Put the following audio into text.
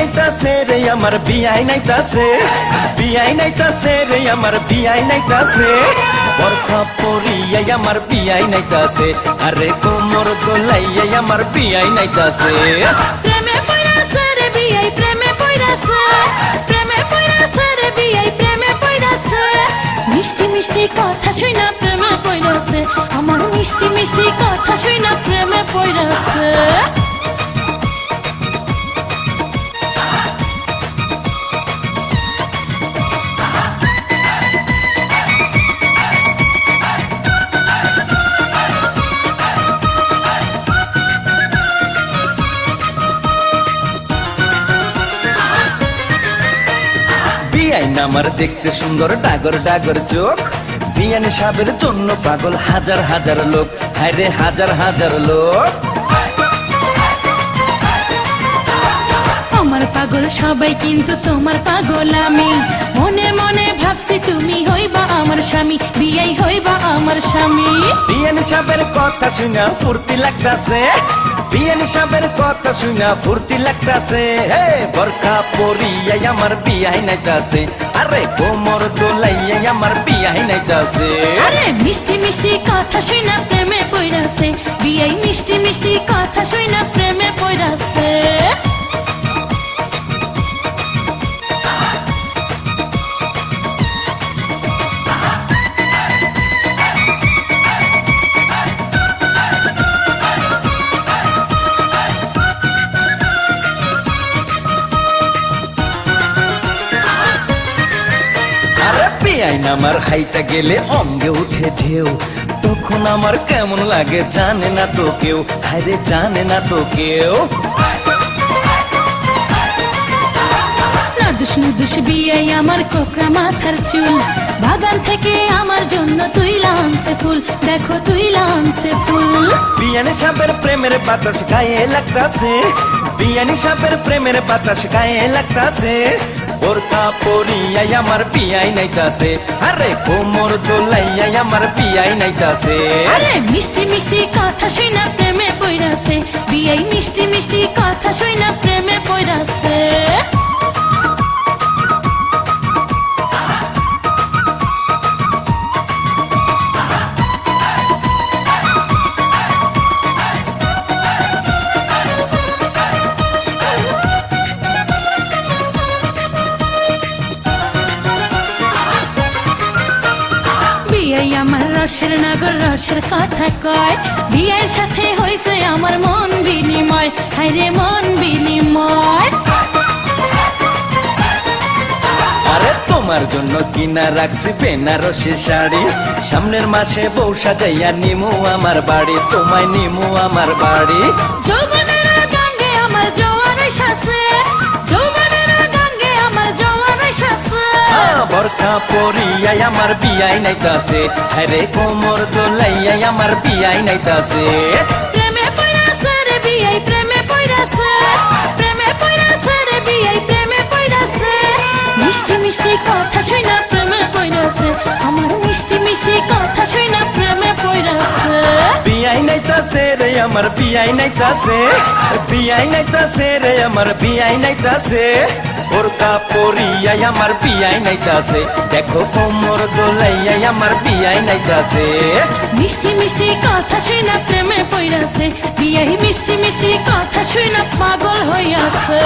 নাইতাছে রে আমার বিয়াই নাইতাছে, বিয়াই নাইতাছে রে আমার বিয়াই নাইতাছে, বরখা পরিয়াই আমার বিয়াই নাইতাছে, আরে কোমর দোলাইয়াই আমার বিয়াই নাইতাছে। প্রেমে পইরাছে রে বিয়াই প্রেমে পইরাছে, প্রেমে পইরাছে রে বিয়াই প্রেমে পইরাছে, মিষ্টি মিষ্টি কথা শুইনা প্রেমে পইরাছে, আমার মিষ্টি মিষ্টি কথা শুইনা প্রেমে পইরাছে। বিয়াইন আমার দেখতে সুন্দর ডাগর ডাগর চোখ, বিয়ান সাহেবের জন্য পাগল হাজার হাজার লোক, হায়রে হাজার হাজার লোক। আমার পাগল সবাই কিন্তু তোমার পাগল আমি, মনে মনে ভাবছি তুমি হইবা আমার স্বামী, বিয়াই হইবা আমার স্বামী। বিয়ান সাহেবের কথা শুনা ফুর্তি লাগতাছে, বিয়ান সাহেবের কথা শুনা ফুর্তি লাগতাছে, হে বরখা পরিয়াই আমার বিয়াই নাইতাছে, আরে কোমর দোলাইয়াই আমার বিয়াই নাইতাছে। আরে মিষ্টি মিষ্টি কথা শুনা প্রেমে পইরাছে, বিয়াই মিষ্টি মিষ্টি কথা শুনা প্রেমে পইরাছে। বিয়াইন আমার হাইটা গেলে অঙ্গে উঠে ঢেউ, তখন আমার কেমন লাগে জানে না তো কেউ, হায়রে জানে না তো কেউ। নাদুস নুদুস বিয়াই আমার কোকড়া মাথার চুল, বাগান থেকে আমার জন্য তুইলা আনছে ফুল, দেখো তুইলা আনছে ফুল। বিয়ান সাহেবের প্রেমের বাতাস গায়ে লাগতাছে, বিয়ান সাহেবের প্রেমের বাতাস গায়ে লাগতাছে, বোরকা পরিয়াই আমার বিয়াই নাইতাছে, আরে কোমর দোলাইয়াই আমার বিয়াই নাইতাছে। আরে মিষ্টি মিষ্টি কথা শুইনা প্রেমে পইরাছে, বিয়াই মিষ্টি মিষ্টি কথা শুইনা প্রেমে পইরাছে। বিয়াই আমার রসের নাগর রসের কথা কয়, বিয়ের সাথে হইছে আমার মন বিনিময়, হায়রে মন বিনিময়। আরে তোমার জন্য কিনা রাখছি বেনারসি শাড়ি, সামনের মাসে বউ সাজাইয়া নিমু আমার বাড়ি, তোমায় নিমু আমার বাড়ি। যৌবনের গঙ্গে আমার জোয়ার এসেছে, যৌবনের গঙ্গে আমার জোয়ার এসেছে। বরখা পরিয়াই আমার বিয়াই নাইতাছে, আরে কোমর দোলাইয়াই আমার বিয়াই নাইতাছে। প্রেমে পইরাছে রে বিয়াই প্রেমে পইরাছে, প্রেমে পইরাছে রে বিয়াই প্রেমে পইরাছে, মিষ্টি মিষ্টি কথা শুইনা প্রেমে পইরাছে, আমার মিষ্টি মিষ্টি কথা শুইনা প্রেমে পইরাছে। বিয়াই নাইতাছে রে আমার বিয়াই নাইতাছে, বিয়াই নাইতাছে রে আমার বিয়াই নাইতাছে, বোরকা পরিয়াই আমার বিয়াই নাইতাছে, দেখো কোমর দোলাইয়াই আমার বিয়াই নাইতাছে। মিষ্টি মিষ্টি কথা শুইনা প্রেমে পইরাছে, বিয়াই মিষ্টি মিষ্টি কথা শুইনা পাগল হইয়াছে।